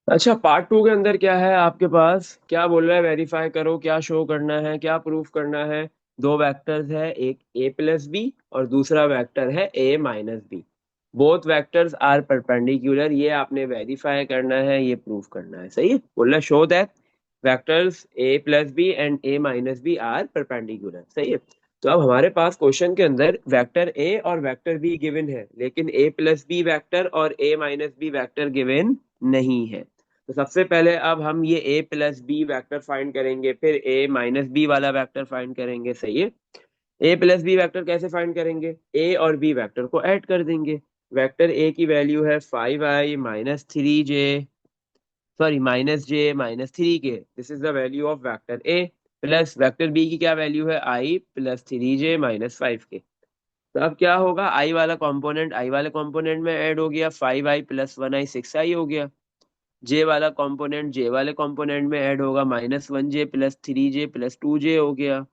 अच्छा, part two के अंदर क्या है आपके पास? क्या बोल रहा है? वेरीफाई करो, क्या शो करना है, क्या प्रूफ करना है? दो वेक्टर्स है, एक ए प्लस बी और दूसरा वेक्टर है A minus B. Both vectors are perpendicular, ये आपने वेरीफाई करना है, ये प्रूफ करना है। सही है, बोल रहा है show that vectors A plus B and A minus B are perpendicular. सही है। तो अब हमारे पास क्वेश्चन के अंदर वेक्टर ए और वेक्टर बी गिवन है, लेकिन ए प्लस बी वेक्टर और A minus B vector given नहीं है। तो सबसे पहले अब हम ये a plus B vector find करेंगे, फिर a माइनस बी वाला वेक्टर फाइंड करेंगे। सही है। a प्लस बी वैक्टर कैसे फाइंड करेंगे? a और b वेक्टर को ऐड कर देंगे। वेक्टर a की वैल्यू है 5i minus 3j, sorry minus j minus 3k, this is the value of vector a। Plus vector b की क्या वैल्यू है? i plus 3j minus 5k। तो अब क्या होगा? i वाले कंपोनेंट में ऐड हो गया, 5i प्लस 1i 6i हो गया। जे वाला कंपोनेंट जे वाले कंपोनेंट में ऐड होगा, -1j plus 3j plus 2j हो गया।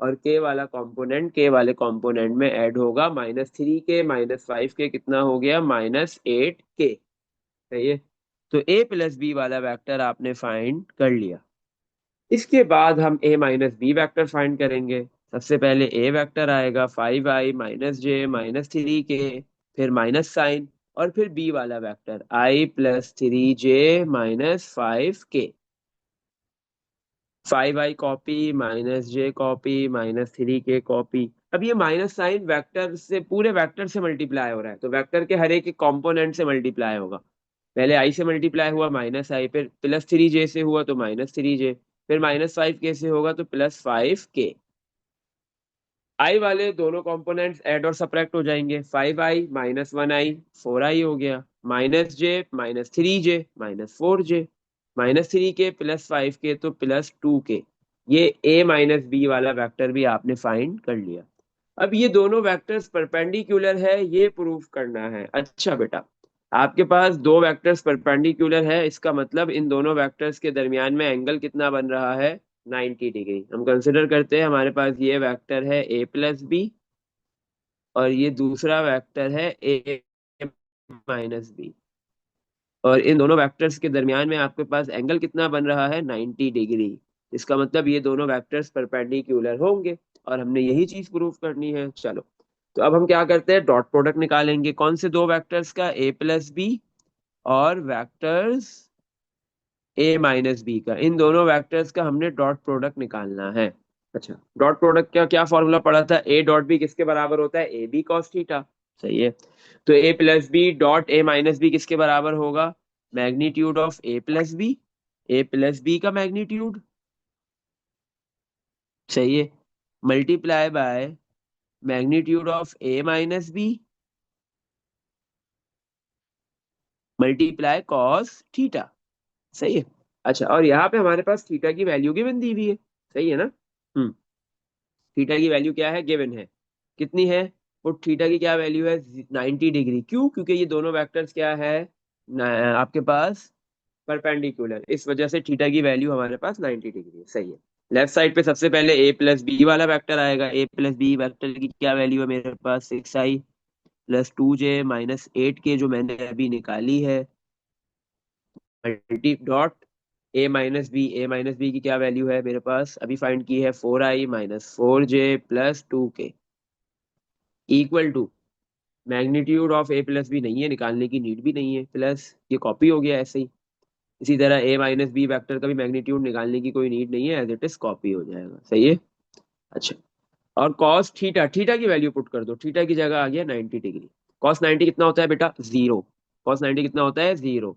और के वाला कंपोनेंट के वाले कंपोनेंट में ऐड होगा, -3k माइनस 5k, कितना हो गया? -8k। सही है। तो ए प्लस बी वाला वेक्टर आपने फाइंड कर लिया। इसके बाद हम ए माइनस बी वेक्टर फाइंड करेंगे। सबसे पहले ए वेक्टर आएगा 5i माइनस जे माइनस 3k, फिर माइनस साइन, और फिर बी वाला vector i plus 3j minus 5k। 5i copy, minus J copy, -3k copy. अब ये माइनस साइन वेक्टर से, पूरे वेक्टर से मल्टीप्लाई हो रहा है, तो वेक्टर के हर एक कंपोनेंट से मल्टीप्लाई होगा। पहले आई से मल्टीप्लाई हुआ -i, फिर +3j से हुआ तो -3j, फिर -5k से होगा तो +5k। आई वाले दोनों कंपोनेंट्स ऐड और सब्ट्रैक्ट हो जाएंगे। 5i माइनस 1i 4i हो गया, -j -3j -4j, -3k plus 5k तो +2k। ये a माइनस बी वाला वेक्टर भी आपने फाइंड कर लिया। अब ये दोनों वेक्टर्स परपेंडिकुलर है, ये प्रूफ करना है। अच्छा बेटा, आपके पास दो वेक्टर्स परपेंडिकुलर है, इसका मतलब इन दोनों वेक्टर्स के दरमियान में एंगल कितना बन रहा है? 90 डिग्री। हम कंसिडर करते हैं हमारे पास ये वेक्टर है a प्लस बी और ये दूसरा वेक्टर है a माइनस बी, और इन दोनों वेक्टर्स के दरमियान में आपके पास एंगल कितना बन रहा है? 90 डिग्री। इसका मतलब ये दोनों वेक्टर्स परपेंडिकुलर होंगे, और हमने यही चीज प्रूव करनी है। चलो, तो अब हम क्या करते हैं, डॉट प्रोडक्ट निकालेंगे। कौन से दो वेक्टर्स का? a प्लस बी और वेक्टर्स a माइनस बी का, इन दोनों वेक्टर्स का हमने डॉट प्रोडक्ट निकालना है। अच्छा, डॉट प्रोडक्ट का क्या फॉर्मूला पड़ा था? a डॉट बी किसके बराबर होता है? A B cos theta. सही है। तो a plus B dot a minus B किसके बराबर होगा? Magnitude of a plus B, a plus B का मैग्नीट्यूड। सही है। Multiply by magnitude of a minus B, multiply cos theta. सही है। अच्छा, और यहाँ पे हमारे पास थीटा की वैल्यू गिवन दी हुई है। सही है ना? हम्म। थीटा की वैल्यू क्या है? गिवन है। कितनी है? पुट थीटा की क्या वैल्यू है? 90 डिग्री। क्यों? क्योंकि ये दोनों वेक्टर्स क्या है? आपके पास परपेंडिकुलर, इस वजह से थीटा की वैल्यू हमारे पास 90 डिग्री है। सही है। लेफ्ट साइड पे सबसे पहले ए प्लस बी वाला वेक्टर आएगा। ए प्लस बी वेक्टर की क्या वैल्यू है मेरे पास? 6i plus 2j minus 8k, जो मैंने अभी निकाली है। Multi dot A minus B की क्या वैल्यू है मेरे पास? अभी फाइंड की है, 4i minus 4j plus 2k, equal to magnitude of A plus B नहीं है, निकालने की नीड भी नहीं है, प्लस ये कॉपी हो गया ऐसे ही। इसी तरह ए माइनस बी वैक्टर का भी मैग्नीट्यूड निकालने की कोई नीड नहीं है, एज इट इज कॉपी हो जाएगा। सही है। अच्छा, और कॉस थीटा, थीटा की वैल्यू पुट कर दो। थीटा की जगह आ गया 90 डिग्री। कॉस 90 कितना होता है बेटा? जीरो। कॉस 90 कितना होता है? Zero.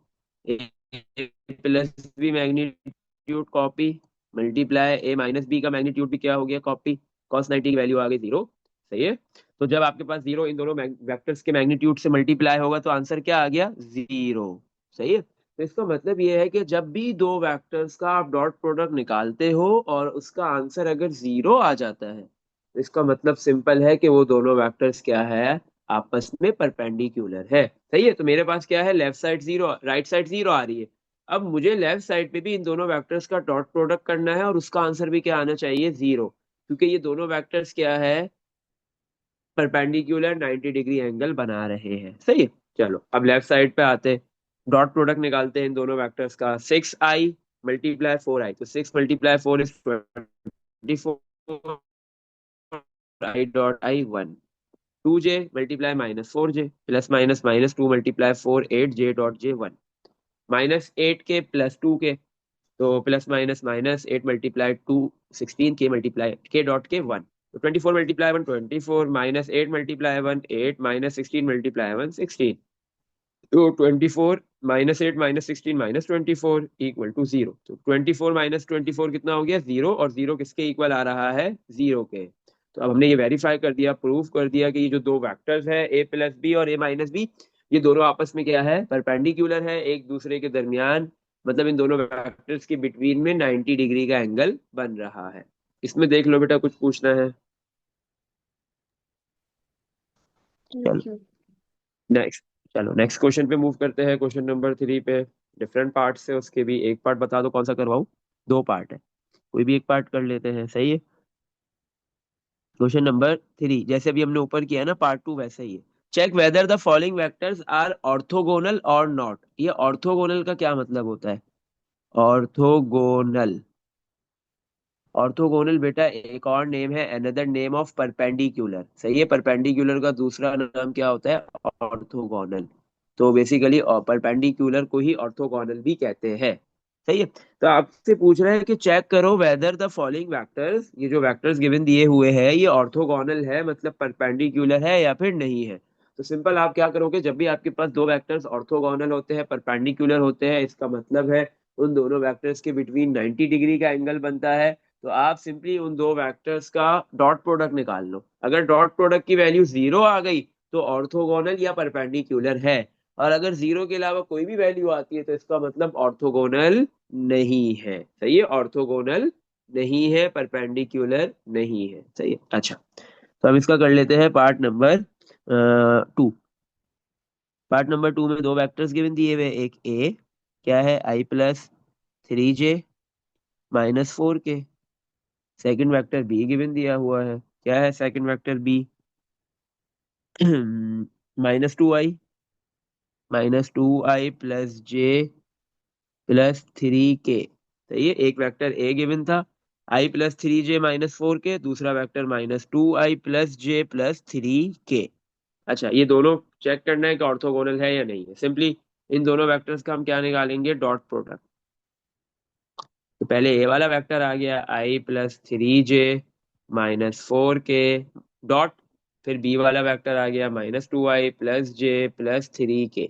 Plus B magnitude copy, multiply A minus B का मैग्नीट्यूड भी क्या हो गया? कॉपी। कॉस 90 की वैल्यू आ गई जीरो। सही है। तो जब आपके पास जीरो इन दोनों वेक्टर्स के मैग्नीट्यूड से मल्टीप्लाई होगा तो आंसर क्या आ गया? जीरो। सही है। तो इसका मतलब ये है कि जब भी दो वेक्टर्स का आप डॉट प्रोडक्ट निकालते हो और उसका आंसर अगर जीरो आ जाता है, तो इसका मतलब सिंपल है कि वो दोनों वेक्टर्स क्या है? आपस में परपेंडिकुलर है। सही है। तो मेरे पास क्या है? Left side zero, right side zero आ रही है। अब मुझे लेफ्ट साइड पे भी इन दोनों वेक्टर्स का डॉट प्रोडक्ट करना है, और उसका आंसर भी क्या आना चाहिए? जीरो, क्योंकि ये दोनों वेक्टर्स क्या है? परपेंडिकुलर 90 डिग्री एंगल बना रहे हैं। सही है। चलो, अब लेफ्ट साइड पे आते हैं। डॉट प्रोडक्ट निकालते हैं इन दोनों वेक्टर्स का, 6i × 4i, तो 6 × 4 is 24, i.i 1, 2j multiply -4j plus minus -2 × 4 8j.j1, -8k + 2k, तो plus minus -8 × 2 16 k multiply k.k 1, तो 24 × 1 24, -8 × 1 8, -16 × 1 16, तो 24 -8 -16 -24 = 0, तो 24 -24 कितना हो गया, 0, और 0 किसके इक्वल आ रहा है, 0 के। तो अब हमने ये वेरीफाई कर दिया, प्रूफ कर दिया कि ये जो दो वेक्टर्स है a+b और a-b, ये दोनों आपस में क्या है, परपेंडिकुलर है एक दूसरे के दरमियान, मतलब इन दोनों वेक्टर्स के बिटवीन में 90 डिग्री का एंगल बन रहा है। इसमें देख लो बेटा, कुछ पूछना है? चलो नेक्स्ट, चलो नेक्स्ट क्वेश्चन पे मूव करते हैं, क्वेश्चन नंबर 3 पे। डिफरेंट पार्ट से उसके भी एक पार्ट बता दो, कौन सा करवाऊं? दो पार्ट है, कोई भी एक पार्ट कर लेते हैं, सही है। क्वेश्चन नंबर 3 जैसे अभी हमने ऊपर किया है ना, पार्ट 2 वैसे ही है। Check whether the following vectors are orthogonal और नॉट। ये ऑर्थोगोनल का क्या मतलब होता है? ऑर्थोगोनल, ऑर्थोगोनल बेटा एक और नेम है, अनदर नेम ऑफ परपेंडिकुलर, सही है। परपेंडिकुलर का दूसरा नाम क्या होता है, ऑर्थोगोनल। तो बेसिकली परपेंडिकुलर को ही ऑर्थोगोनल भी कहते हैं, सही है। तो आपसे पूछ रहे हैं कि चेक करो वेदर द फॉलोइंग वेक्टर्स, ये जो वेक्टर्स गिवन दिए हुए हैं ये ऑर्थोगोनल है, मतलब परपेंडिकुलर है या फिर नहीं है। तो सिंपल आप क्या करोगे, जब भी आपके पास दो वेक्टर्स ऑर्थोगोनल होते हैं, परपेंडिकुलर होते हैं, इसका मतलब है उन दोनों वेक्टर्स के बिटवीन 90 डिग्री का एंगल बनता है। तो आप सिंपली उन दो वेक्टर्स का डॉट प्रोडक्ट निकाल लो। अगर डॉट प्रोडक्ट की वैल्यू 0 आ गई तो ऑर्थोगोनल या परपेंडिकुलर है, और अगर 0 के अलावा कोई भी वैल्यू आती है तो इसका मतलब ऑर्थोगोनल नहीं है, सही है। ऑर्थोगोनल नहीं है, परपेंडिकुलर नहीं है, सही है। अच्छा, तो हम इसका कर लेते हैं पार्ट नंबर 2। पार्ट नंबर 2 में दो वेक्टर्स गिवन दिए हुए, एक ए क्या है, i + 3j -4k। Second vector be given दिया हुआ है, क्या है second vector B, -2i, -2i + j + 3k। तो ये एक वेक्टर ए गिवन था, i + 3j -4k, दूसरा वेक्टर -2i + j + 3k। अच्छा, ये दोनों चेक करना है कि ऑर्थोगोनल है या नहीं है। सिंपली इन दोनों वेक्टर्स का हम क्या निकालेंगे, डॉट प्रोडक्ट। तो पहले ए वाला वेक्टर आ गया, i + 3j -4k डॉट, फिर बी वाला वेक्टर आ गया -2i + j + 3k।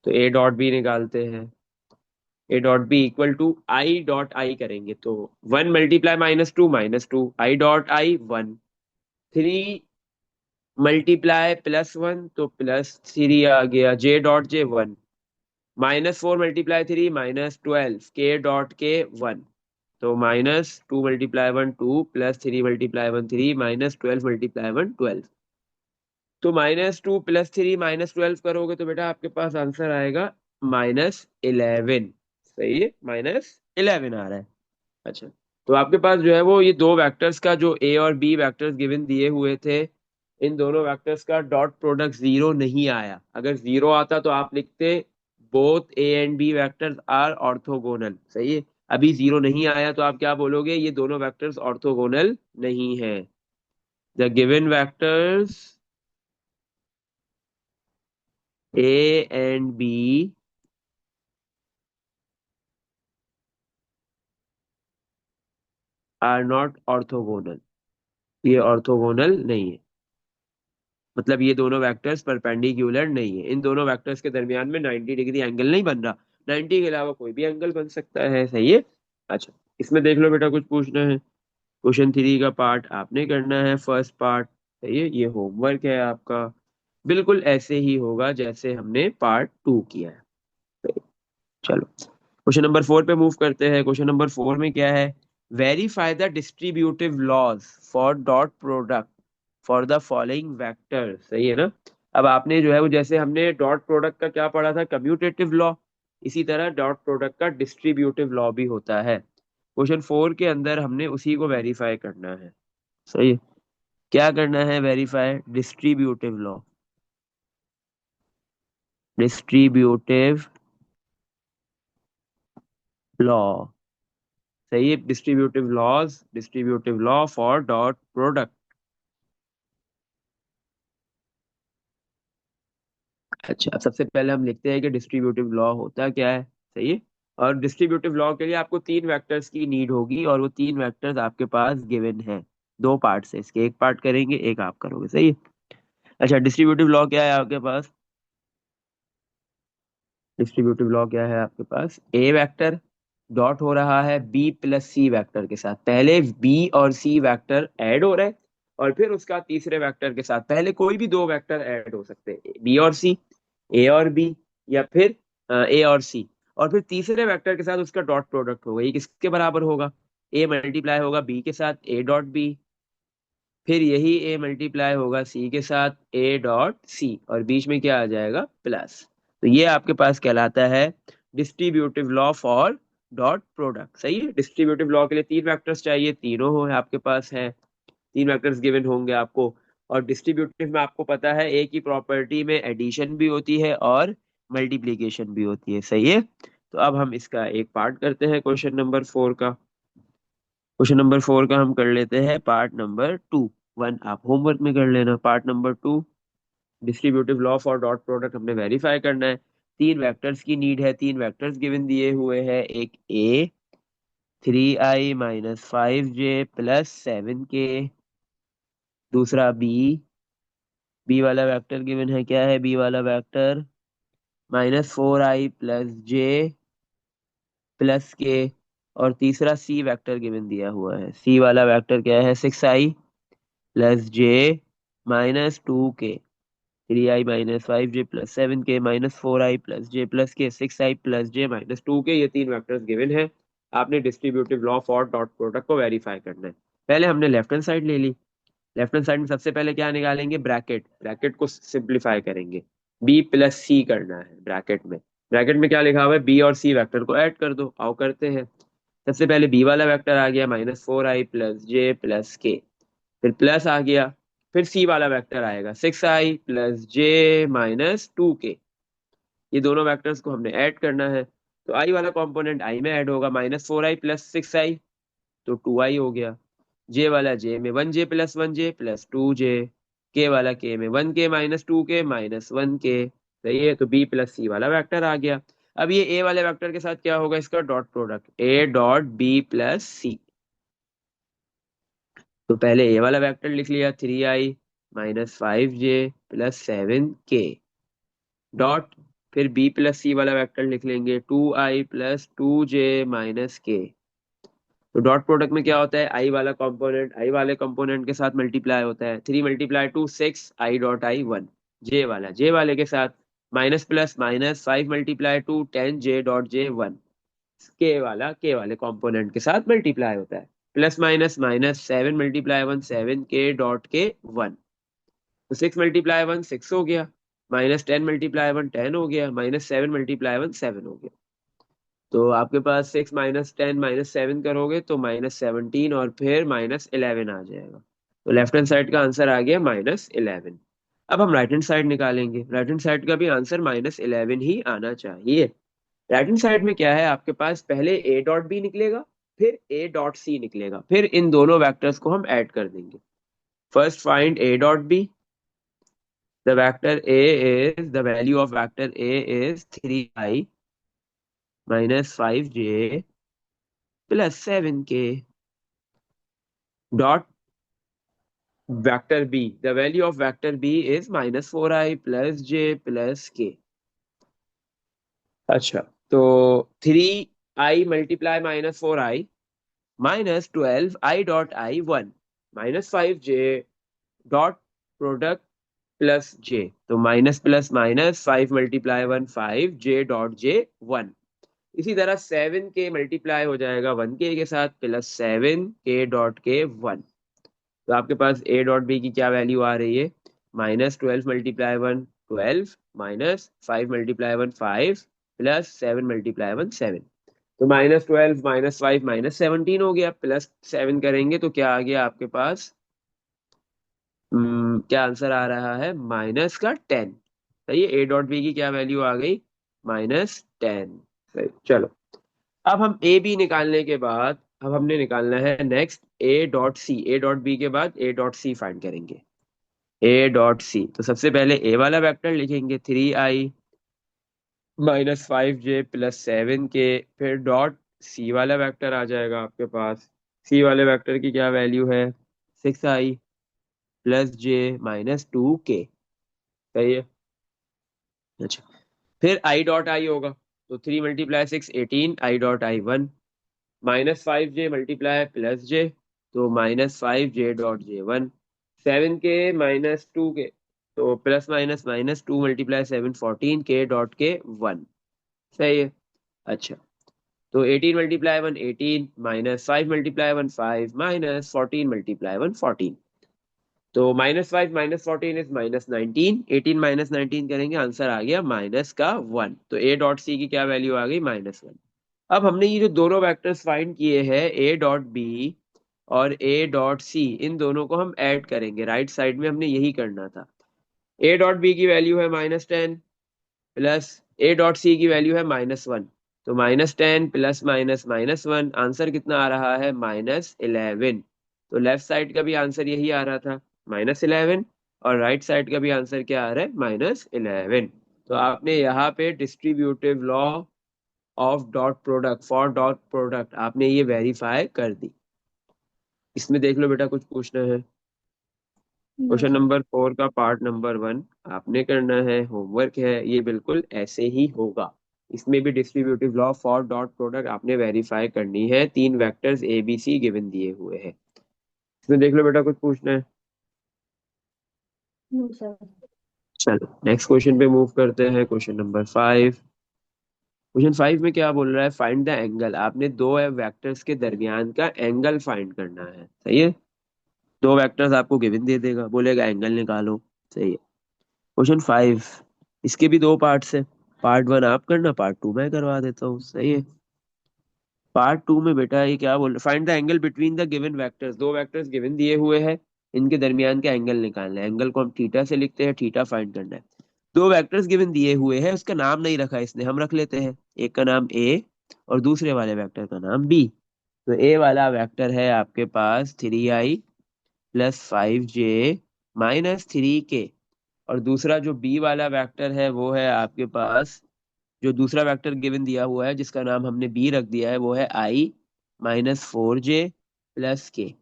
तो ए डॉट बी निकालते हैं, a.b = i.i करेंगे तो 1 × -2 -2 i.i 1, 3 × +1 तो +3 आ गया, j.j 1, -4 × 3 -12 k.k 1, तो -2 × 1 2 +3 × 1 3 -12 × 1 12। तो -2 + 3 -12 करोगे तो बेटा आपके पास आंसर आएगा -11, सही है, -11 आ रहा है। अच्छा, तो आपके पास जो है वो ये दो वेक्टर्स का जो ए और बी वेक्टर्स गिवन दिए हुए थे, इन दोनों वेक्टर्स का डॉट प्रोडक्ट 0 नहीं आया। अगर 0 आता तो आप लिखते both A and B vectors are orthogonal, सही है। अभी 0 नहीं आया तो आप क्या बोलोगे, ये दोनों वेक्टर्स ऑर्थोगोनल नहीं है। The given vectors A and B are not orthogonal, ये ऑर्थोगोनल नहीं है, मतलब ये दोनों वेक्टर्स परपेंडिकुलर नहीं है। इन दोनों वेक्टर्स के दरमियान में 90 डिग्री एंगल नहीं बन रहा, 90 के अलावा कोई भी एंगल बन सकता है, सही है। अच्छा, इसमें देख लो बेटा, कुछ पूछना है? क्वेश्चन 3 का पार्ट आपने करना है, फर्स्ट पार्ट, सही है। ये होमवर्क है आपका, बिल्कुल ऐसे ही होगा जैसे हमने पार्ट 2 किया है। चलो क्वेश्चन नंबर 4 पे मूव करते हैं। क्वेश्चन नंबर 4 में क्या है, verify the distributive laws for dot product for the following vector, सही है ना। अब आपने जो है वो, जैसे हमने डॉट प्रोडक्ट का क्या पढ़ा था, कम्यूटेटिव लॉ, इसी तरह डॉट प्रोडक्ट का डिस्ट्रीब्यूटिव लॉ भी होता है। क्वेश्चन 4 के अंदर हमने उसी को वेरीफाई करना है, सही है। क्या करना है, verify distributive law. Distributive law. सही है, distributive law for dot product. अच्छा, अब सबसे पहले हम लिखते हैं कि डिस्ट्रीब्यूटिव लॉ होता क्या है। सही है। और डिस्ट्रीब्यूटिव लॉ के लिए आपको तीन वेक्टर्स की नीड होगी, और वो तीन वेक्टर्स आपके पास गिवन है। दो पार्ट से इसके, एक पार्ट करेंगे एक आप करोगे। सही है। अच्छा, डिस्ट्रीब्यूटिव लॉ क्या है आपके पास? डिस्ट्रीब्यूटिव लॉ क्या है आपके पास? ए वेक्टर डॉट हो रहा है बी प्लस सी वेक्टर के साथ। पहले बी और सी वेक्टर ऐड हो रहे हैं, और फिर उसका तीसरे वेक्टर के साथ, पहले कोई भी दो वेक्टर ऐड हो सकते हैं, बी और सी, ए और बी, या फिर ए और सी। और फिर तीसरे वेक्टर के साथ उसका डॉट प्रोडक्ट होगा। ये किसके बराबर होगा? ए मल्टीप्लाई होगा बी के साथ, ए डॉट बी, फिर यही ए मल्टीप्लाई होगा सी के साथ, ए डॉट सी, और बीच में क्या आ जाएगा? प्लस। तो ये आपके पास कहलाता है distributive law for dot product. सही है। डिस्ट्रीब्यूटिव लॉ के लिए तीन वेक्टर्स चाहिए, तीनों हो आपके पास है, तीन वेक्टर्स गिवन होंगे आपको। और डिस्ट्रीब्यूटिव में आपको पता है एक ही प्रॉपर्टी में एडिशन भी होती है और मल्टीप्लीकेशन भी होती है। सही है। तो अब हम इसका एक पार्ट करते हैं क्वेश्चन नंबर 4 का। क्वेश्चन नंबर 4 का हम कर लेते हैं पार्ट नंबर 2। वन आप होमवर्क में कर लेना। Part number 2, distributive law for dot product हमने वेरीफाई करना है। तीन वेक्टर्स की नीड है, तीन वेक्टर्स गिवन दिए हुए हैं। एक ए 3i-5j प्लस 7k, दूसरा बी, बी वाला वेक्टर गिवन है। क्या है बी वाला वेक्टर? -4i प्लस जे प्लस के। और तीसरा सी वेक्टर गिवन दिया हुआ है। सी वाला वेक्टर क्या है? 6i plus j -2k, 3i-5j plus 7k -4i plus j plus के, 6i प्लस j-2k, ये तीन वेक्टर्स गिवन है। आपने distributive law for dot product को वेरीफाई करना है। पहले हमने लेफ्ट हैंड साइड ले ली। लेफ्ट हैंड साइड में सबसे पहले क्या निकालेंगे? ब्रैकेट। ब्रैकेट को सिंप्लीफाई करेंगे, बी प्लस सी करना है ब्रैकेट में। ब्रैकेट में क्या लिखा हुआ है? बी और सी वेक्टर को ऐड कर दो। आओ करते हैं। सबसे पहले बी वाला वेक्टर आ गया -4i प्लस j प्लस के, फिर प्लस आ गया। फिर सी वाला वेक्टर आएगा 6i प्लस j-2k। ये दोनों वेक्टर्स को हमने ऐड करना है। तो आई वाला कंपोनेंट आई में ऐड होगा, -4i प्लस 6i, तो 2i हो गया। जे वाला जे में 1j+1j+2j, के वाला के में 1k-2k-1k। सही है। तो बी प्लस सी वाला वेक्टर आ गया। अब ये ए वाले वेक्टर के साथ क्या होगा? इसका dot product, A dot B plus C. तो पहले ए वाला वेक्टर लिख लिया 3i-5j+7k डॉट, फिर बी प्लस सी वाला वेक्टर लिख लेंगे 2i+2j-k। तो डॉट प्रोडक्ट में क्या होता है? आई वाला कंपोनेंट आई वाले कंपोनेंट के साथ मल्टीप्लाई होता है। 3 × 2 6 i.i 1। जे वाले के साथ माइनस प्लस माइनस 5 × 2 10j.j1। के वाले कंपोनेंट के साथ मल्टीप्लाई होता है। Plus minus minus 7 × 1 7k.k1। तो 6 × 1 6 हो गया, -10 × 1 10 हो गया, -7 × 1 7 हो गया। तो आपके पास 6 -10 -7 करोगे तो -17, और फिर -11 आ जाएगा। तो लेफ्ट हैंड साइड का आंसर आ गया -11। अब हम राइट हैंड साइड निकालेंगे। राइट हैंड साइड का भी आंसर -11 ही आना चाहिए। राइट हैंड साइड में क्या है आपके पास? पहले ए डॉट बी निकलेगा, फिर ए डॉट सी निकलेगा, फिर इन दोनों वेक्टर्स को हम ऐड कर देंगे। First find A dot B. the value of vector a is 3i-5j+7k dot vector b. The value of vector b is -4i+j+k। अच्छा, तो 3i × -4i -12i.i1 -5j dot product plus जे। तो minus plus minus 5 × 1 5j.j1। इसी तरह 7k multiply हो जाएगा 1k के साथ, plus 7k.k1। तो आपके पास ए डॉट बी की क्या वैल्यू आ रही है? -12 × 1 12, -5 × 1 5, +7 × 1 7। तो -12 -5 -17 हो गया, +7 करेंगे तो क्या आ गया आपके पास? क्या आंसर आ रहा है? -10। सही है, ए डॉट बी की क्या वैल्यू आ गई, -10। सही, चलो। अब हम ए बी निकालने के बाद अब हमने निकालना है next A dot C. A dot B के बाद ए डॉट सी फाइंड करेंगे। ए डॉट सी, तो सबसे पहले ए वाला वेक्टर लिखेंगे 3i -5j +7k, फिर डॉट सी वाला वेक्टर आ जाएगा आपके पास। सी वाले वेक्टर की क्या वैल्यू है, 6i +j -2k। सही है। अच्छा, फिर आई डॉट आई होगा, तो 3 × 6 = 18, i.i1 -5j × +j, तो -5j.j1, 7k -2k, तो ±-2 × 7 14k.k1। सही है। अच्छा, तो 18 × 1 18, -5 × 1 5, -14 × 1 14, तो -5 -14 इज -19, 18 -19 करेंगे, आंसर आ गया -1। तो ए डॉट सी की क्या वैल्यू आ गई, -1। अब हमने ये जो दोनों वेक्टर्स फाइंड किए हैं, ए डॉट बी और ए डॉट सी, इन दोनों को हम ऐड करेंगे। राइट साइड में हमने यही करना था। ए डॉट बी की वैल्यू है -10 प्लस ए डॉट सी की वैल्यू है -1, तो -10 प्लस माइनस -1, आंसर कितना आ रहा है, -11। तो लेफ्ट साइड का भी आंसर यही आ रहा था, -11, और राइट साइड का भी आंसर क्या आ रहा है, -11। तो आपने यहाँ पे distributive law of dot product for dot product आपने ये वेरीफाई कर दी। इसमें देख लो बेटा, कुछ पूछना है। No question sir. नंबर 4 का पार्ट नंबर 1 आपने करना है, होमवर्क है, ये बिल्कुल ऐसे ही होगा। इसमें भी distributive law for dot product आपने वेरीफाई करनी है। 3 vectors A B C given दिए हुए हैं। इसमें देख लो बेटा, कुछ पूछना है। No sir. चलो नेक्स्ट क्वेश्चन पे मूव करते हैं, क्वेश्चन नंबर 5। क्वेश्चन 5 में क्या बोल रहा है, फाइंड द एंगल। आपने दो वेक्टर्स के दरमियान का एंगल फाइंड करना है। सही है, दो वेक्टर्स आपको गिवन दे देगा, बोलेगा एंगल निकालो। सही है। क्वेश्चन 5, इसके भी दो पार्ट्स है। पार्ट 1 आप करना, पार्ट 2 मैं करवा देता हूँ। सही है। पार्ट 2 में बेटा ये क्या बोल, find the angle between the given vectors. दो वेक्टर्स गिवन दिए हुए हैं, इनके दरमियान का एंगल निकालना है। एंगल को हम थीटा से लिखते हैं, थीटा फाइंड करना है। दो वेक्टर्स गिवन दिए हुए हैं, उसका नाम नहीं रखा इसने, हम रख लेते हैं। एक का नाम ए और दूसरे वाले वेक्टर का नाम बी। तो ए वाला वेक्टर है आपके पास 3i +5j -3k, और दूसरा जो बी वाला वेक्टर है वो है आपके पास, जो दूसरा वेक्टर गिवन दिया हुआ है जिसका नाम हमने बी रख दिया है, वो है i -4j +k।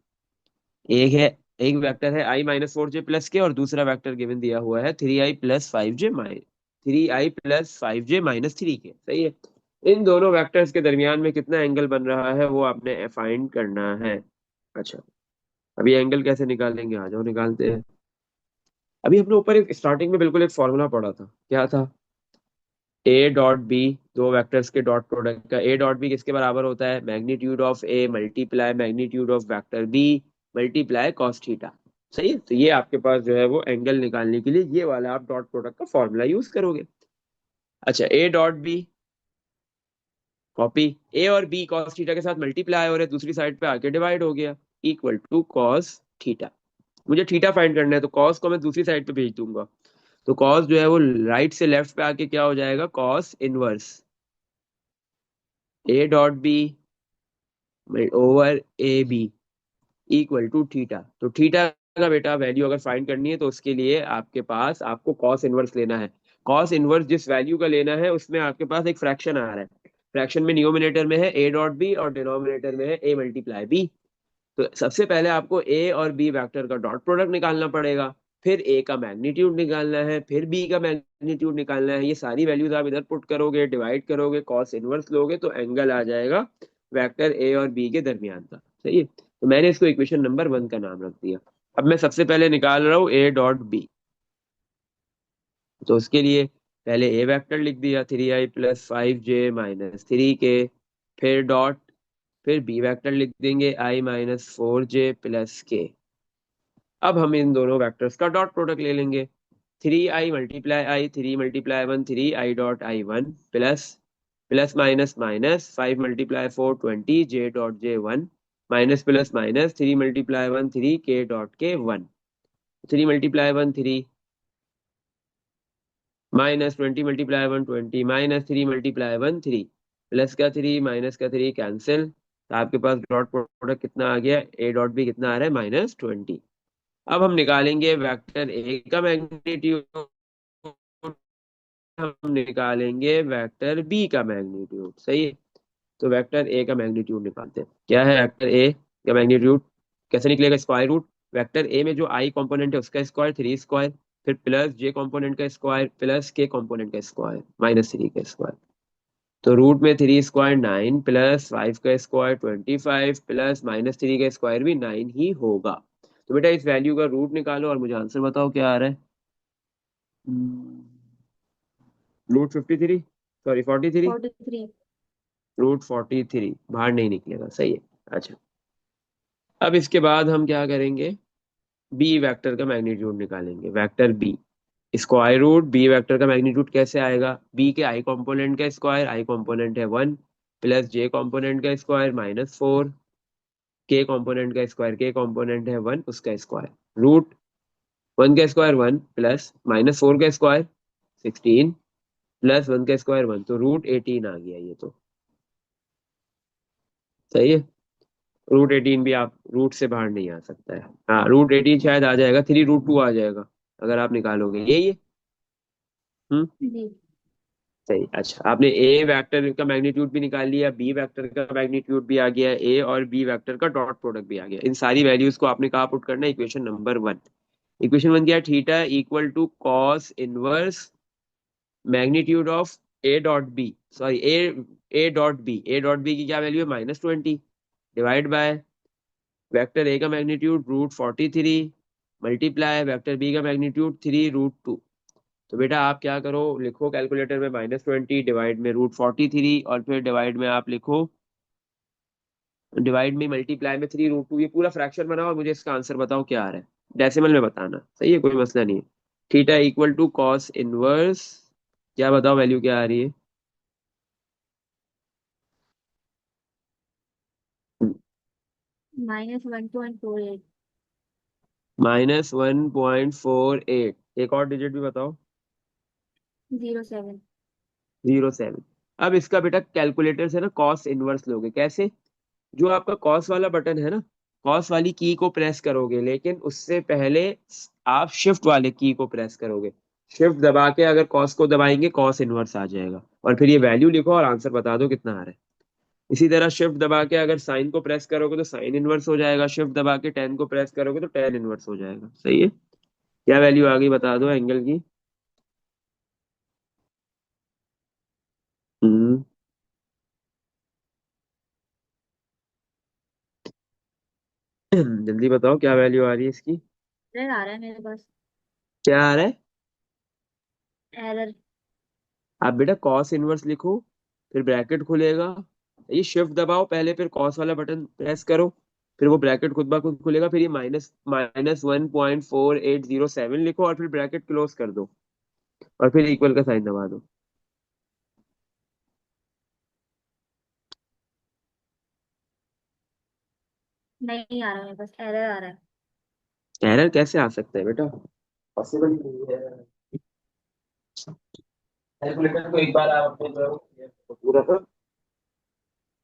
एक वेक्टर है i -4j +k, और दूसरा वेक्टर गिवन दिया हुआ है 3i + 5j सही है। इन दोनों वेक्टर्स के दरमियान में कितना एंगल बन रहा है वो आपने फाइंड करना है। अच्छा, अभी एंगल कैसे निकालेंगे, आ जाओ निकालते हैं। अभी हमने ऊपर एक स्टार्टिंग में बिल्कुल एक फॉर्मूला पढ़ा था, क्या था, ए डॉट बी, दो वेक्टर्स के डॉट प्रोडक्ट का। ए डॉट बी किसके बराबर होता है, magnitude of A multiply magnitude of vector B multiply cos theta. सही है, तो ये आपके पास जो है वो एंगल निकालने के लिए ये वाला आप डॉट प्रोडक्ट का फॉर्मूला यूज करोगे। अच्छा, ए डॉट बी कॉपी, ए और बी कॉस थीटा के साथ मल्टीप्लाई हो रहे, दूसरी साइड पे आके डिवाइड हो गया, इक्वल टू कॉस थीटा। मुझे थीटा फाइंड करना है, तो कॉस को मैं दूसरी साइड पे भेज दूंगा, तो कॉस जो है वो राइट से लेफ्ट पे आके क्या हो जाएगा, cos inverse A dot B over A B equal to theta. तो थीटा का बेटा वैल्यू अगर फाइंड करनी है तो उसके लिए आपके पास आपको कॉस इनवर्स लेना है। कॉस इनवर्स जिस वैल्यू का लेना है उसमें आपके पास एक फ्रैक्शन आ रहा है। फ्रैक्शन में न्यूमिनेटर में है ए डॉट बी और डिनोमिनेटर में है ए मल्टीप्लाई बी। तो सबसे पहले आपको ए और बी वेक्टर का डॉट प्रोडक्ट निकालना पड़ेगा, फिर ए का मैग्नीट्यूड निकालना है, फिर बी का मैग्नीट्यूड निकालना है। ये सारी वैल्यूज आप इधर पुट करोगे, डिवाइड करोगे, कॉस इनवर्स लोगे, तो एंगल आ जाएगा वेक्टर ए और बी के दरमियान का। सही है, तो मैंने इसको इक्वेशन नंबर 1 का नाम रख दिया। अब मैं सबसे पहले निकाल रहा हूँ ए डॉट बी, तो उसके लिए पहले ए वेक्टर लिख दिया 3i + 5j - 3k, फिर डॉट, फिर बी वेक्टर लिख देंगे i -4j + k। अब हम इन दोनों वेक्टर्स का डॉट प्रोडक्ट ले लेंगे। 3i × i 3 × 1 3i.i1 plus plus minus minus 5 × 4 20 j.j1 minus plus minus 3 × 1 3 k.k1, 3 × 1 3 -20 × 1 20 -3 × 1 3 plus का 3 माइनस का 3 कैंसिल, तो आपके पास डॉट प्रोडक्ट कितना आ गया, ए डॉट बी कितना आ रहा है -20। अब हम निकालेंगे वेक्टर ए का मैग्नीट्यूड, हम निकालेंगे वेक्टर बी का मैग्नीट्यूड, सही है। तो वेक्टर ए का मैग्नीट्यूड निकालते हैं। क्या है वेक्टर ए का मैग्नीट्यूड, कैसे निकलेगा, स्क्वायर रूट वेक्टर ए में जो आई कंपोनेंट है उसका स्क्वायर 3 स्क्वायर, फिर प्लस जे कंपोनेंट का स्क्वायर प्लस के कंपोनेंट का स्क्वायर -3 का स्क्वायर। तो रूट में 3 स्क्वायर 9 प्लस 5 का स्क्वायर 25 प्लस -3 का स्क्वायर भी 9 ही होगा। तो बेटा इस वैल्यू का रूट निकालो और मुझे आंसर बताओ क्या आ रहा है। Root 53, sorry 43, 43। रूट 43 बाहर नहीं निकलेगा, सही है। अच्छा, अब इसके बाद हम क्या करेंगे, बी वेक्टर का मैग्नीट्यूड निकालेंगे, vector B square root B vector का मैग्नीट्यूड कैसे आएगा, बी के आई कंपोनेंट का स्क्वायर, आई कंपोनेंट है 1 प्लस जे कंपोनेंट का स्क्वायर -4, के कंपोनेंट का स्क्वायर, के कंपोनेंट है 1 उसका स्क्वायर, रूट 1 का स्क्वायर 1 प्लस -4 का स्क्वायर 16 प्लस 1 का स्क्वायर 1, तो रूट 18 आ गया ये तो, सही है। रूट 18 भी आप रूट से बाहर नहीं आ सकता है, हाँ रूट 18 शायद आ जाएगा, 3 √2 आ जाएगा अगर आप निकालोगे, यही है। हम्म, जी। सही। अच्छा, आपने ए वेक्टर का मैग्नीट्यूड भी निकाल लिया, बी वेक्टर का मैग्नीट्यूड भी आ गया, ए और बी वेक्टर का डॉट प्रोडक्ट भी आ गया। इन सारी वैल्यूज को आपने कहाँ पुट करना है, इक्वेशन नंबर 1। इक्वेशन 1 क्या, theta equal to cos inverse magnitude of A dot B, sorry A dot B, A dot B की क्या वैल्यू है -20, डिवाइड बाय वेक्टर ए का मैग्नीट्यूड √43 मल्टीप्लाई वेक्टर बी का मैग्नीट्यूड 3√2। तो बेटा आप क्या करो, लिखो कैलकुलेटर में -20 डिवाइड में √43 और फिर डिवाइड में आप लिखो, डिवाइड में मल्टीप्लाई में 3√2, ये पूरा फ्रैक्शन बनाओ और मुझे इसका आंसर बताओ क्या आ रहा है, डेसिमल में बताना, सही है, कोई मसला नहीं है। Theta equal to cos inverse, क्या बताओ वैल्यू क्या आ रही है, -1.48। -1.48, एक और डिजिट भी बताओ। 07। 07। अब इसका बेटा कैलकुलेटर से ना कॉस इनवर्स लोगे कैसे, जो आपका कॉस वाला बटन है ना, कॉस वाली की को प्रेस करोगे, लेकिन उससे पहले आप शिफ्ट वाले की को प्रेस करोगे, शिफ्ट दबा के अगर कॉस को दबाएंगे कॉस इनवर्स आ जाएगा, और फिर ये वैल्यू लिखो और आंसर बता दो कितना आ रहा है। इसी तरह शिफ्ट दबा के अगर साइन को प्रेस करोगे तो साइन इनवर्स हो जाएगा, शिफ्ट दबा के टेन को प्रेस करोगे तो टेन इनवर्स हो जाएगा, सही है। क्या वैल्यू आ गई बता दो एंगल की। हम्म, जल्दी बताओ क्या वैल्यू आ रही है इसकी। एरर आ रहा है मेरे पास। क्या आ रहा है, एरर। आप बेटा कॉस इनवर्स लिखो, फिर ब्रैकेट खुलेगा, ये शिफ्ट दबाओ पहले, फिर कॉस वाला बटन प्रेस करो, फिर वो ब्रैकेट खुद ब खुद खुलेगा, फिर ये -1.4807 लिखो और फिर ब्रैकेट क्लोज कर दो और फिर इक्वल का साइन दबा दो। नहीं आ रहा मेरे पास, एरर आ रहा है। एरर कैसे आ सकता है बेटा, पॉसिबल ही नहीं है। कैलकुलेटर को एक बार आप अपने जो पूरा कर,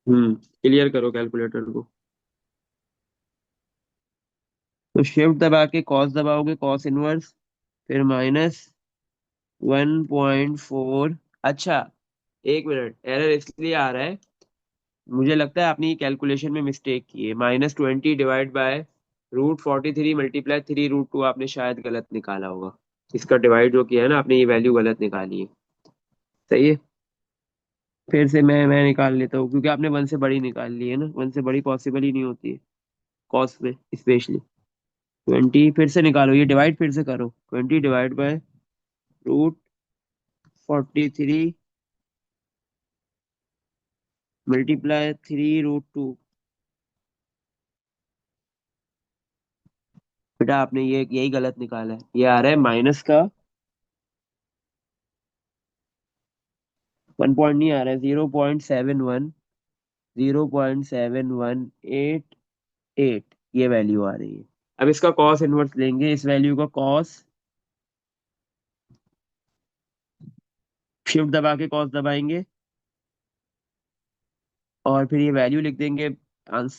क्लियर करो कैलकुलेटर को। तो शिफ्ट दबा के कॉस दबाओगे कॉस इनवर्स, फिर -1.4। अच्छा, एक मिनट, एरर इसलिए आ रहा है, मुझे लगता है आपने ये कैलकुलेशन में मिस्टेक की है, -20 डिवाइड बाय √43 मल्टीप्लाई 3√2 आपने शायद गलत निकाला होगा, इसका डिवाइड जो किया है ना आपने, ये वैल्यू गलत निकाली है, सही है। फिर से मैं निकाल लेता हूँ, क्योंकि आपने 1 से बड़ी निकाल ली है ना, 1 से बड़ी पॉसिबल ही नहीं होती है कॉस में स्पेशली। 20 फिर से निकालो, ये डिवाइड फिर से करो, 20 डिवाइड बाय √43 मल्टीप्लाई 3√2। बेटा आपने ये यही गलत निकाला है, ये आ रहा है माइनस का 1 पॉइंट नहीं आ रहा है, 0.71, 0.7188 ये वैल्यू आ रही है। अब इसका कॉस इनवर्स लेंगे, इस वैल्यू का कॉस शिफ्ट दबा के कॉस दबाएंगे और फिर ये वैल्यू लिख देंगे,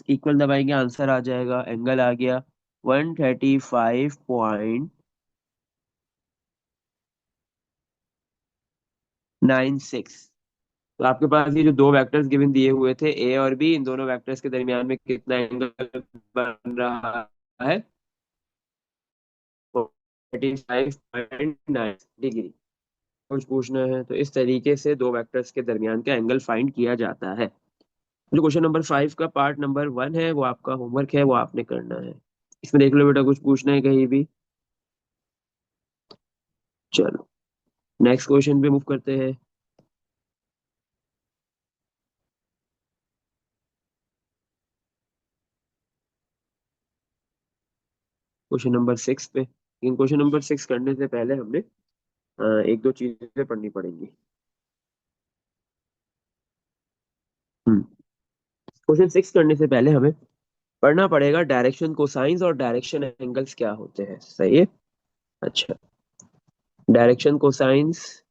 इक्वल दबाएंगे, आंसर आ जाएगा, एंगल आ गया 135.96। तो आपके पास ये जो दो वेक्टर्स गिवन दिए हुए थे ए और बी, इन दोनों वेक्टर्स के दरमियान में कितना एंगल बन रहा है? 45.9 डिग्री। कुछ पूछना है तो इस तरीके से दो वेक्टर्स के दरमियान का एंगल फाइंड किया जाता है। जो क्वेश्चन नंबर 5 का पार्ट नंबर 1 है वो आपका होमवर्क है, वो आपने करना है। इसमें देख लो बेटा, कुछ पूछना है कहीं भी? चलो नेक्स्ट क्वेश्चन पे मूव करते हैं। क्वेश्चन नंबर 6 पे, लेकिन क्वेश्चन नंबर 6 करने से पहले हमने एक दो चीजें पढ़नी पड़ेंगी। क्वेश्चन 6 करने से पहले हमें पढ़ना पड़ेगा डायरेक्शन कोसाइंस और डायरेक्शन एंगल्स क्या होते हैं। सही है। अच्छा, डायरेक्शन कोसाइंस,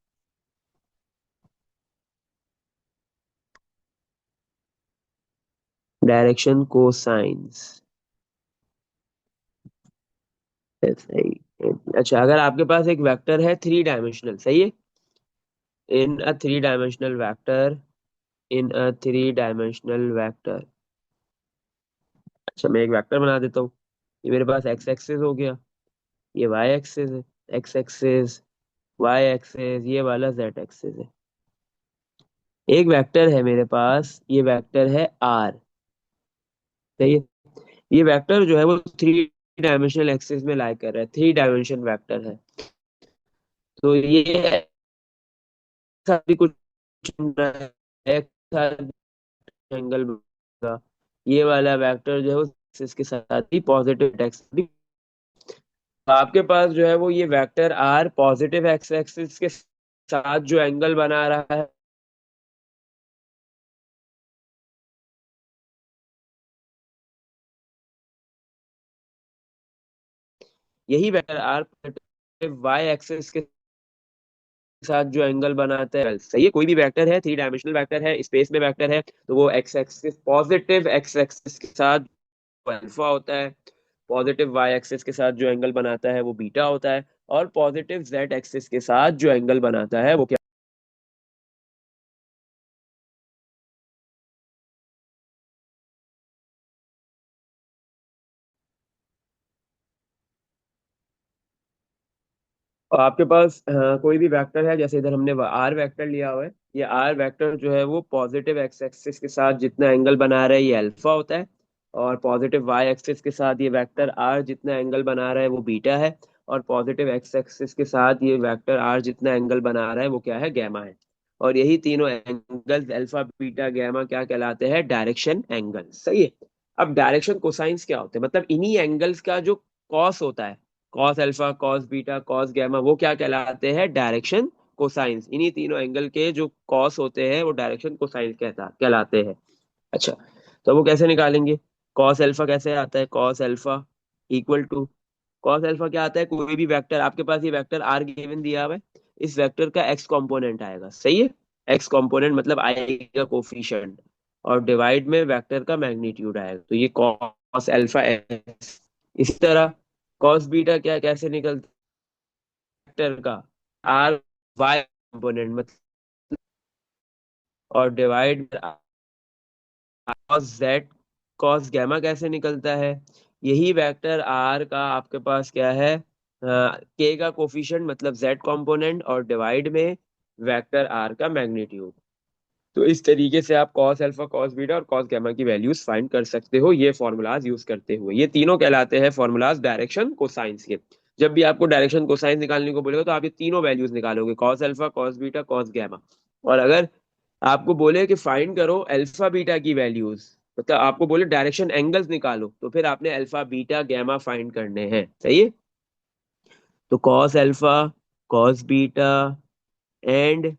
डायरेक्शन कोसाइंस। सही। अच्छा, अगर आपके पास एक वेक्टर है थ्री डायमेंशनल, सही है, in a three dimensional vector, in a three dimensional vector. अच्छा, मैं एक वेक्टर बना देता हूँ। ये मेरे पास एक्स एक्सिस हो गया, ये वाई एक्सिस है, एक्स एक्सिस, वाई एक्सिस, ये वाला जेड एक्सिस है। एक वेक्टर है मेरे पास, ये वेक्टर है आर। सही है। ये वेक्टर जो है वो थ्री डायमेंशनल एक्सिस में लाई कर रहा है, थ्री डायमेंशन वेक्टर है। तो ये ऐसा भी कुछ एंगल बनेगा। ये वाला वेक्टर जो है वो एक्सिस के साथ ही पॉजिटिव एक्सिस भी। आपके पास जो है वो ये vector R positive X axis के साथ जो एंगल बना रहा है, यही vector R positive Y axis के साथ जो एंगल बनाता है, सही है। कोई भी वेक्टर है, थ्री डायमेंशनल वेक्टर है, स्पेस में वेक्टर है, तो वो x axis, positive X axis के साथ अल्फा होता है, पॉजिटिव वाई एक्सिस के साथ जो एंगल बनाता है वो बीटा होता है, और पॉजिटिव जेड एक्सिस के साथ जो एंगल बनाता है वो क्या? और आपके पास कोई भी वेक्टर है, जैसे इधर हमने आर वेक्टर लिया हुआ है, ये आर वेक्टर जो है वो पॉजिटिव एक्स एक्सिस के साथ जितना एंगल बना रहा है ये अल्फा होता है, और पॉजिटिव वाई एक्सिस के साथ ये वेक्टर आर जितना एंगल बना रहा है वो बीटा है, और पॉजिटिव एक्स एक्सिस के साथ ये वेक्टर आर जितना एंगल बना रहा है वो क्या है? गैमा है। और यही तीनों एंगल्स अल्फा बीटा गैमा क्या कहलाते हैं? Direction angle. सही है। अब डायरेक्शन कोसाइंस क्या होते हैं? मतलब इन्हीं एंगल्स का जो कॉस होता है, cos alpha, cos beta, cos gamma, वो क्या कहलाते हैं? Direction cosines. इन्हीं तीनों एंगल के जो कॉस होते हैं वो डायरेक्शन कोसाइंस कहलाते हैं। अच्छा, तो वो कैसे निकालेंगे? कॉस अल्फा कैसे आता है? Cos alpha equal to, cos alpha क्या आता है? कोई भी वेक्टर, आपके पास ये वेक्टर आर गिवन दिया हुआ है, इस वेक्टर का एक्स कंपोनेंट आएगा। सही है। एक्स कंपोनेंट मतलब आएगा कोफिशिएंट, और डिवाइड में वेक्टर का मैग्नीट्यूड आएगा, तो ये कॉस अल्फा एक्स। इसी तरह कॉस बीटा क्या, कैसे निकलता है? वेक्टर का आर वाई कंपोनेंट मतलब, और divide cos Z, cos gamma कैसे निकलता है? यही वेक्टर आर का आपके पास क्या है? के का कोफिशिएंट मतलब जेड कंपोनेंट, और डिवाइड में वेक्टर आर का मैग्नीट्यूड। तो इस तरीके से आप कॉस अल्फा, कॉस बीटा और कॉस गैमा की वैल्यूज फाइंड कर सकते हो, ये फॉर्मूलाज यूज करते हुए। ये तीनों कहलाते हैं फॉर्मूलाज डायरेक्शन कोसाइंस के। जब भी आपको डायरेक्शन कोसाइंस निकालने को बोलेगा तो आप ये तीनों वैल्यूज निकालोगे, cos alpha, cos beta, cos gamma. और अगर आपको बोले कि फाइंड करो अल्फा बीटा की वैल्यूज, मतलब आपको बोले डायरेक्शन एंगल्स निकालो, तो फिर आपने अल्फा बीटा गैमा फाइंड करने हैं। सही है। तो cos alpha, cos beta and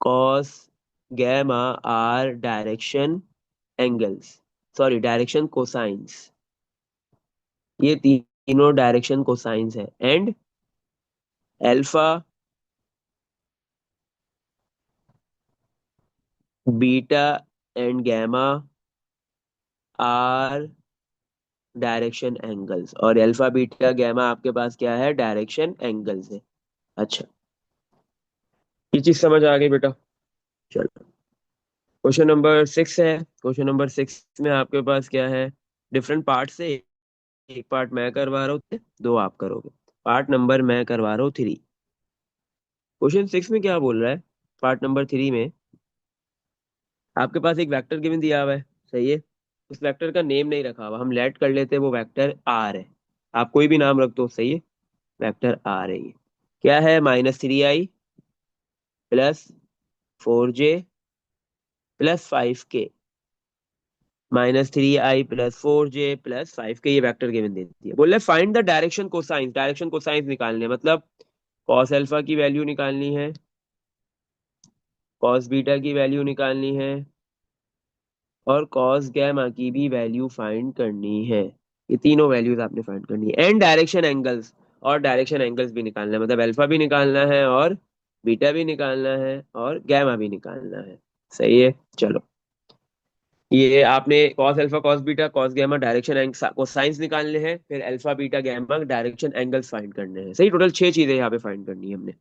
cos gamma are direction angles, sorry direction cosines. ये तीनों डायरेक्शन कोसाइंस है। And alpha beta and gamma are direction angles, और अल्फा बीटा गैमा आपके पास क्या है, डायरेक्शन एंगल्स है। अच्छा, ये चीज समझ आ गई बेटा। चलो, क्वेश्चन नंबर 6 है। क्वेश्चन नंबर 6 में आपके पास क्या है, डिफरेंट पार्ट से, एक पार्ट मैं करवा रहा हूँ, दो आप करोगे। पार्ट नंबर मैं करवा रहा हूँ 3। क्वेश्चन 6 में क्या बोल रहा है, पार्ट नंबर 3 में आपके पास एक वेक्टर गिवन दिया हुआ है, सही है। उस वेक्टर का नेम नहीं रखा हुआ, हम लेट कर लेते हैं वो वेक्टर आर है। आप कोई भी नाम रख दो, सही है। वेक्टर आर है ये, क्या है, -3i +4j +5k, -3i +4j +5k, ये वेक्टर गिवन देती है। बोल रहे find the direction cosines, direction cosines निकालने हैं, मतलब कॉस अल्फा की वैल्यू निकालनी है, कॉस बीटा की वैल्यू निकालनी है, और कॉस गैमा की भी वैल्यू फाइंड करनी है। ये तीनों वैल्यूज आपने फाइंड करनी है, एंड डायरेक्शन एंगल्स, और डायरेक्शन एंगल्स भी निकालना है, मतलब अल्फा भी निकालना है और बीटा भी निकालना है और गैमा भी निकालना है, सही है। चलो, ये आपने cos alpha cos beta cos gamma direction cosines निकालने हैं, फिर alpha beta gamma direction angles find करने हैं, सही। टोटल 6 चीजें यहाँ पे फाइंड करनी है हमने।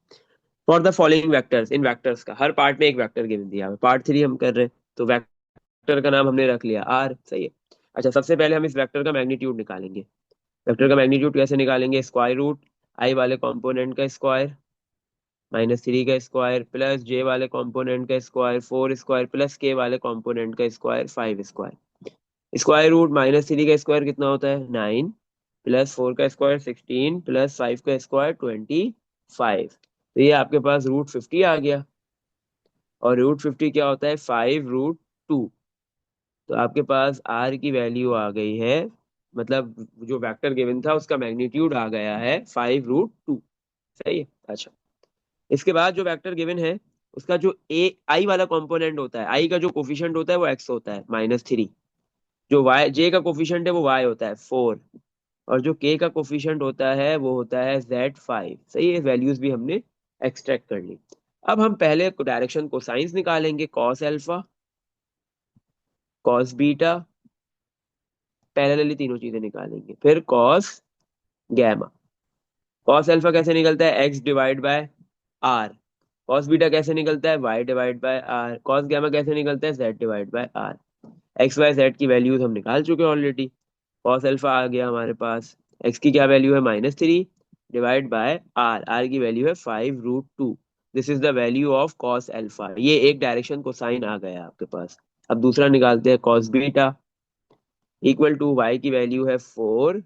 For the following vectors, in vectors का हर पार्ट में एक वेक्टर गिवन दिया है, पार्ट 3 हम कर रहे हैं, तो वेक्टर का नाम हमने रख लिया आर, सही है। अच्छा, सबसे पहले हम इस वेक्टर का मैग्नीट्यूड निकालेंगे। वेक्टर का मैग्नीट्यूड कैसे निकालेंगे, स्क्वायर रूट आई वाले कंपोनेंट का स्क्वायर, -3 का स्क्वायर प्लस जे वाले कंपोनेंट का स्क्वायर 4 स्क्वायर प्लस के वाले कंपोनेंट का स्क्वायर 5 स्क्वायर। स्क्वायर रूट -3 का स्क्वायर कितना होता है, 9, +4 का स्क्वायर 16 +5 का स्क्वायर 25। तो ये आपके पास √50 आ गया, और √50 क्या होता है, 5√2। तो आपके पास आर की वैल्यू आ गई है, मतलब जो वेक्टर गिवन था उसका मैग्नीट्यूड आ गया है 5√2, सही है। अच्छा, इसके बाद जो वेक्टर गिवन है उसका जो ए आई वाला कंपोनेंट होता है, आई का जो कोफिशिएंट होता है वो एक्स होता है -3, जो वाई जे का कोफिशिएंट है वो वाई होता है 4, और जो के का कोफिशिएंट होता है वो होता है Z5, सही है। वैल्यूज भी हमने एक्सट्रैक्ट कर ली। अब हम पहले डायरेक्शन को साइंस निकालेंगे, cos alpha cos beta, parallelly तीनों चीजें निकालेंगे, फिर कॉस गैमा। कॉस अल्फा कैसे निकलता है, x/r। कॉस बीटा कैसे निकलता है, y/r। कॉस गैमा कैसे निकलता है, z/r। एक्स वाई जेड की वैल्यूज हम निकाल चुके हैं ऑलरेडी। कॉस अल्फा आ गया हमारे पास, एक्स की क्या वैल्यू है, -3/r, आर की वैल्यू है 5√2। This is the value of cos alpha, ये एक डायरेक्शन को साइन आ गया आपके पास। अब दूसरा निकालते हैं, cos beta equal to Y की वैल्यू है 4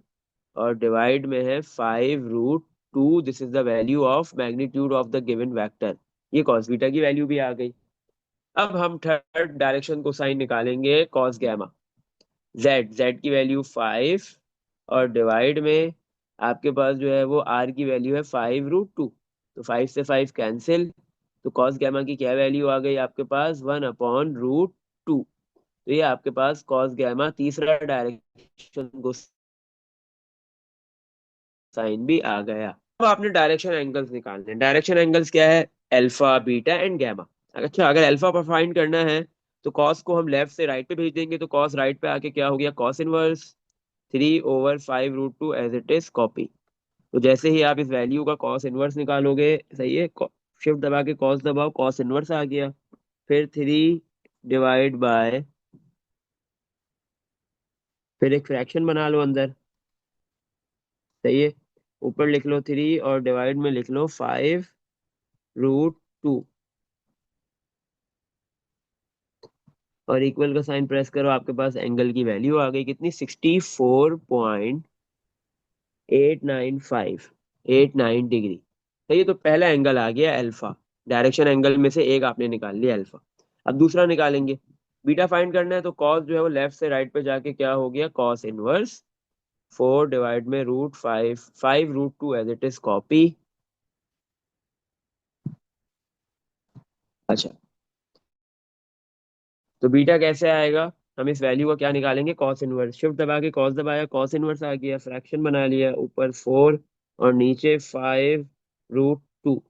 और डिवाइड में है 5√2। This is the value of magnitude of the given vector, ये कॉस बीटा की वैल्यू भी आ गई। अब हम थर्ड डायरेक्शन को साइन निकालेंगे, कॉस गैमा। जेड जेड की वैल्यू 5 और डिवाइड में आपके पास जो है वो आर की वैल्यू है 5√2, तो 5 से 5 कैंसिल, तो कॉस गैमा की क्या वैल्यू आ गई आपके पास, 1/√2। तो ये आपके पास कॉस गैमा तीसरा डायरेक्शन को साइन भी आ गया। अब आपने डायरेक्शन एंगल्स निकालने हैं। डायरेक्शन एंगल्स क्या है, अल्फा बीटा एंड गैमा। अच्छा, अगर अल्फा पर फाइंड करना है तो कॉस को हम लेफ्ट से राइट पे भेज देंगे, तो कॉस राइट पे आके क्या हो गया, cos inverse 3/5√2 as it is copy. तो जैसे ही आप इस वैल्यू का कॉस इनवर्स निकालोगे, सही है, शिफ्ट दबा के कॉस दबाओ, कॉस इनवर्स आ गया। फिर 3/, फिर एक फ्रैक्शन बना लो अंदर, सही है। ऊपर लिख लो 3 और डिवाइड में लिख लो 5√2, और इक्वल का साइन प्रेस करो, आपके पास एंगल की वैल्यू आ गई कितनी, 64.895 तो ये तो पहला एंगल आ गया अल्फा। डायरेक्शन एंगल में से एक आपने निकाल लिया अल्फा। अब दूसरा निकालेंगे, बीटा फाइंड करना है, तो कॉस जो है वो लेफ्ट से राइट पे जाके क्या हो गया, कॉस इनवर्स 4 डिवाइड में √5, 5√2 एज इट इज कॉपी। अच्छा, तो बीटा कैसे आएगा, हम इस वैल्यू का क्या निकालेंगे, कॉस इनवर्स, शिफ्ट दबा के कॉस दबाया, कॉस इनवर्स आ गया, फ्रैक्शन बना लिया, ऊपर 4 और नीचे 5√2।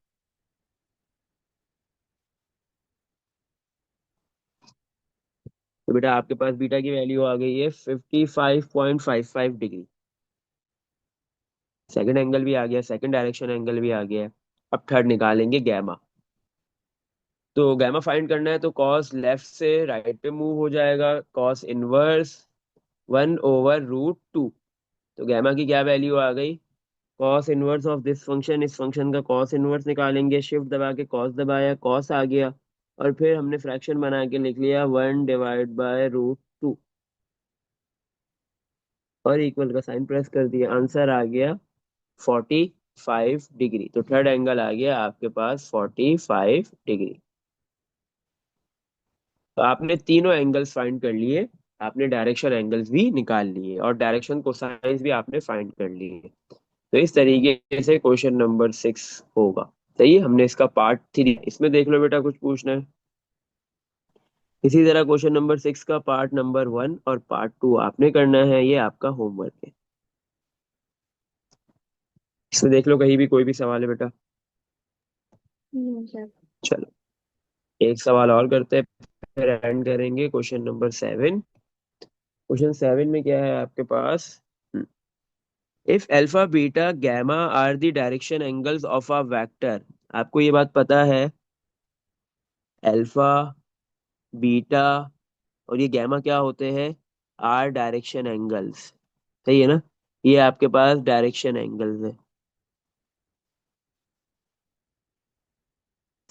तो बेटा आपके पास बीटा की वैल्यू आ गई है 55.55 डिग्री। सेकंड एंगल भी आ गया, सेकंड डायरेक्शन एंगल भी आ गया है। अब थर्ड निकालेंगे गैमा। तो गैमा फाइंड करना है तो कॉस लेफ्ट से राइट पे मूव हो जाएगा, कॉस इनवर्स 1/√2। तो गैमा की क्या वैल्यू आ गई, cos inverse of this function, इस फंक्शन का कॉस इनवर्स निकालेंगे, शिफ्ट दबा के कॉस दबाया, कॉस आ गया, और फिर हमने फ्रैक्शन बना के लिख लिया 1/√2 और इक्वल का साइन प्रेस कर दिया, आंसर आ गया 45 डिग्री। तो थर्ड एंगल आ गया आपके पास 45 डिग्री। तो आपने तीनों एंगल्स फाइंड कर लिए, आपने डायरेक्शन एंगल्स भी निकाल लिए और डायरेक्शन कोसाइंस भी आपने फाइंड कर लिए। तो इस तरीके से क्वेश्चन नंबर 6 होगा। सही है, हमने इसका पार्ट 3 इसमें देख लो बेटा कुछ पूछना है। इसी तरह क्वेश्चन नंबर 6 का पार्ट नंबर 1 और पार्ट 2 आपने करना है, ये आपका होमवर्क है। इसमें देख लो कहीं भी कोई भी सवाल है बेटा। सर। चलो एक सवाल और करते हैं, फिर एंड करेंगे क्वेश्चन नंबर 7। क्वेश्चन 7 में क्या है आपके पास, if alpha beta gamma are the direction angles of a vector. आपको ये बात पता है, अल्फा बीटा और ये गैमा क्या होते हैं, आर डायरेक्शन एंगल्स। सही है ना, ये आपके पास डायरेक्शन एंगल्स है।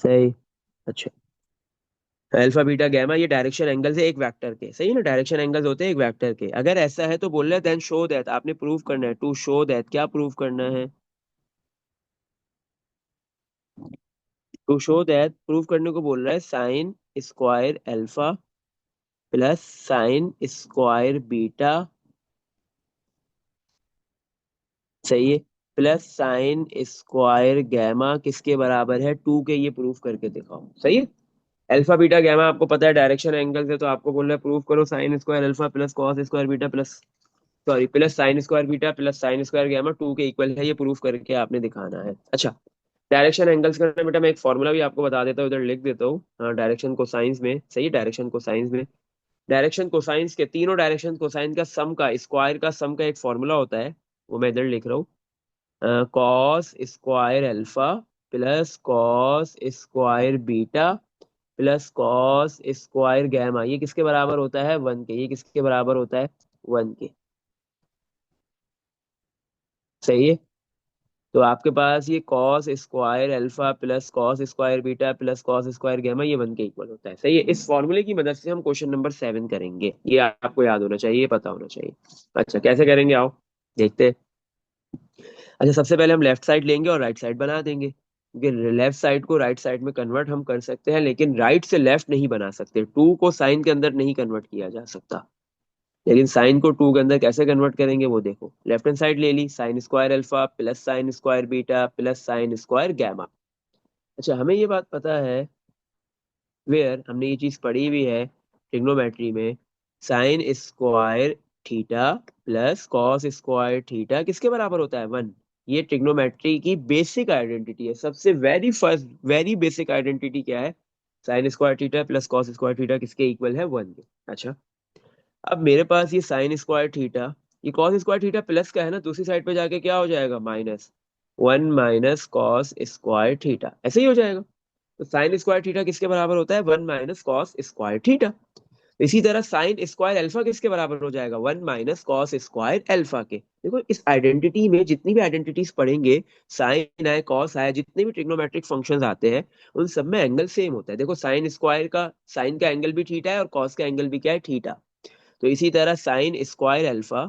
सही। अच्छा, अल्फा बीटा गैमा ये डायरेक्शन एंगल्स है एक वेक्टर के। सही है ना, डायरेक्शन एंगल्स होते हैं एक वेक्टर के। अगर ऐसा है तो बोल रहे हैं देन शो दैट, आपने प्रूव करना है, टू शो दैट, क्या प्रूव करना है, टू शो दैट, प्रूव करने को बोल रहा है sign square alpha plus sine square beta, सही है, प्लस साइन स्क्वायर गैमा किसके बराबर है, 2 के, ये प्रूफ करके दिखाओ। सही है, अल्फा बीटा गैमा आपको पता है डायरेक्शन एंगल है, तो आपको बोल रहा है प्रूफ करो sine square alpha plus cos square beta plus, sorry, plus sine square beta plus sine square gamma 2 के इक्वल है, ये प्रूफ करके आपने दिखाना है। अच्छा, डायरेक्शन एंगल्स करना बेटा, मैं एक फॉर्मूला भी आपको बता देता हूँ, इधर लिख देता हूँ। हाँ, डायरेक्शन को साइंस में, सही है, डायरेक्शन को साइंस में, डायरेक्शन कोसाइंस के तीनों डायरेक्शन कोसाइन का सम का, स्क्वायर का सम का एक फॉर्मूला होता है, वो मैं इधर लिख रहा हूँ, cos square alpha plus cos square beta plus cos square gamma, ये किसके बराबर होता है, 1 के। ये किसके बराबर होता है, 1 के। सही है, तो आपके पास ये cos square alpha plus cos square beta plus cos square gamma ये 1 के इक्वल होता है। सही है, इस फॉर्मूले की मदद से हम क्वेश्चन नंबर 7 करेंगे, ये आपको याद होना चाहिए, ये पता होना चाहिए। अच्छा, कैसे करेंगे आओ देखते हैं। अच्छा, सबसे पहले हम लेफ्ट साइड लेंगे और राइट साइड बना देंगे, क्योंकि लेफ्ट साइड को राइट साइड में कन्वर्ट हम कर सकते हैं, लेकिन राइट से लेफ्ट नहीं बना सकते, 2 को साइन के अंदर नहीं कन्वर्ट किया जा सकता। लेकिन साइन को 2 के अंदर कैसे कन्वर्ट करेंगे वो देखो, लेफ्ट हैंड साइड ले ली, sine square alpha plus sine square beta plus sine square gamma. अच्छा, हमें ये बात पता है, वेयर हमने ये चीज पढ़ी भी है ट्रिग्नोमेट्री में, sine square theta plus cos square theta किसके बराबर होता है, 1। ये ट्रिग्नोमेट्री की बेसिक आइडेंटिटी है, सबसे very first very basic identity क्या है, sine square theta plus cos square theta किसके इक्वल है, 1 के। अच्छा, अब मेरे पास ये साइन स्क्वायर थीटा, ये कॉस स्क्वायर थीटा प्लस का है ना, दूसरी साइड पे जाके क्या हो जाएगा, -1 माइनस कॉस स्क्वायर थीटा, ऐसे ही हो जाएगा। तो साइन स्क्वायर थीटा किसके बराबर होता है, 1 माइनस कॉस स्क्वायर थीटा। इसी तरह साइन स्क्वायर अल्फा किसके बराबर हो जाएगा, 1 माइनस कॉस स्क्वायर अल्फा के। देखो इस आइडेंटिटी में जितनी भी आइडेंटिटीज पढ़ेंगे, साइन आए कॉस आए, जितने भी ट्रिग्नोमेट्रिक फंक्शंस आते हैं, उन सब में एंगल सेम होता है। देखो साइन स्क्वायर का, साइन का एंगल भी थीटा है और कॉस का एंगल भी क्या है, थीटा। तो इसी तरह साइन स्क्वायर अल्फा,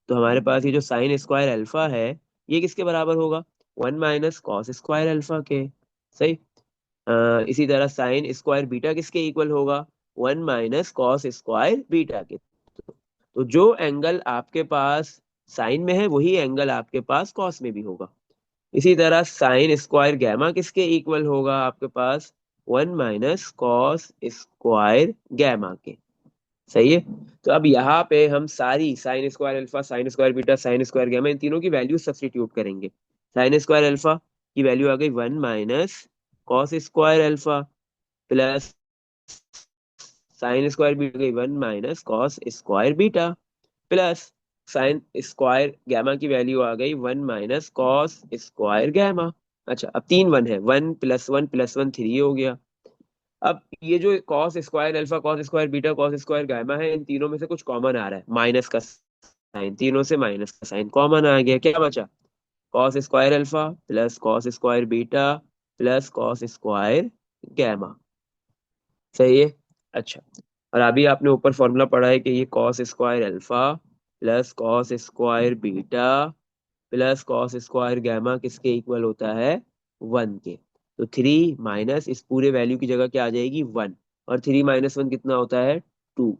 तो हमारे पास ये जो साइन स्क्वायर अल्फा है, ये किसके बराबर होगा, 1 माइनस कॉस स्क्वायर अल्फा के। सही। इसी तरह साइन स्क्वायर बीटा किसके इक्वल होगा, 1 माइनस कॉस स्क्वायर बीटा के। तो जो एंगल आपके पास साइन में है वही एंगल आपके पास कॉस में भी होगा। इसी तरह साइन स्क्वायर गैमा किसके इक्वल होगा आपके पास, 1 माइनस कॉस स्क्वायर गैमा के। सही है, तो अब यहाँ पे हम सारी sine square alpha sine square beta sine square gamma इन तीनों की वैल्यू सब्स्टिट्यूट करेंगे। साइन स्क्वायर अल्फा की वैल्यू आ गई 1 minus cos square alpha plus sine square beta गई 1 - cos square beta, plus sine square gamma की वैल्यू आ गई 1 - cos स्क्वायर गैमा। अच्छा, अब तीन वन है, 1 + 1 + 1 3 हो गया। अब ये जो cos square alpha, cos square beta, cos square gamma है, इन तीनों में से कुछ कॉमन आ रहा है, माइनस का साइन, तीनों से माइनस का साइन कॉमन आ गया, क्या बचा? Cos square alpha plus cos square beta plus cos square gamma. सही है। अच्छा, और अभी आपने ऊपर फॉर्मूला पढ़ा है कि ये cos square alpha plus cos square beta plus cos square gamma किसके इक्वल होता है? 1 के। तो 3 माइनस इस पूरे वैल्यू की जगह क्या आ जाएगी? 1। और 3 - 1 कितना होता है? 2।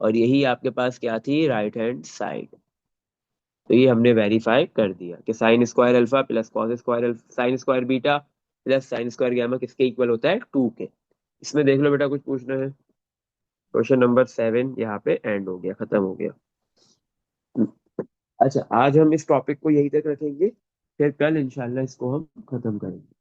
और यही आपके पास क्या थी? Right hand side. तो ये हमने वेरीफाई कर दिया कि sine square alpha plus cos square sine square beta plus sine square gamma किसके इक्वल होता है? 2 के। इसमें देख लो बेटा, कुछ पूछना है? क्वेश्चन नंबर 7 यहाँ पे एंड हो गया, खत्म हो गया। अच्छा, आज हम इस टॉपिक को यहीं तक रखेंगे, फिर कल इंशाल्लाह इसको हम खत्म करेंगे।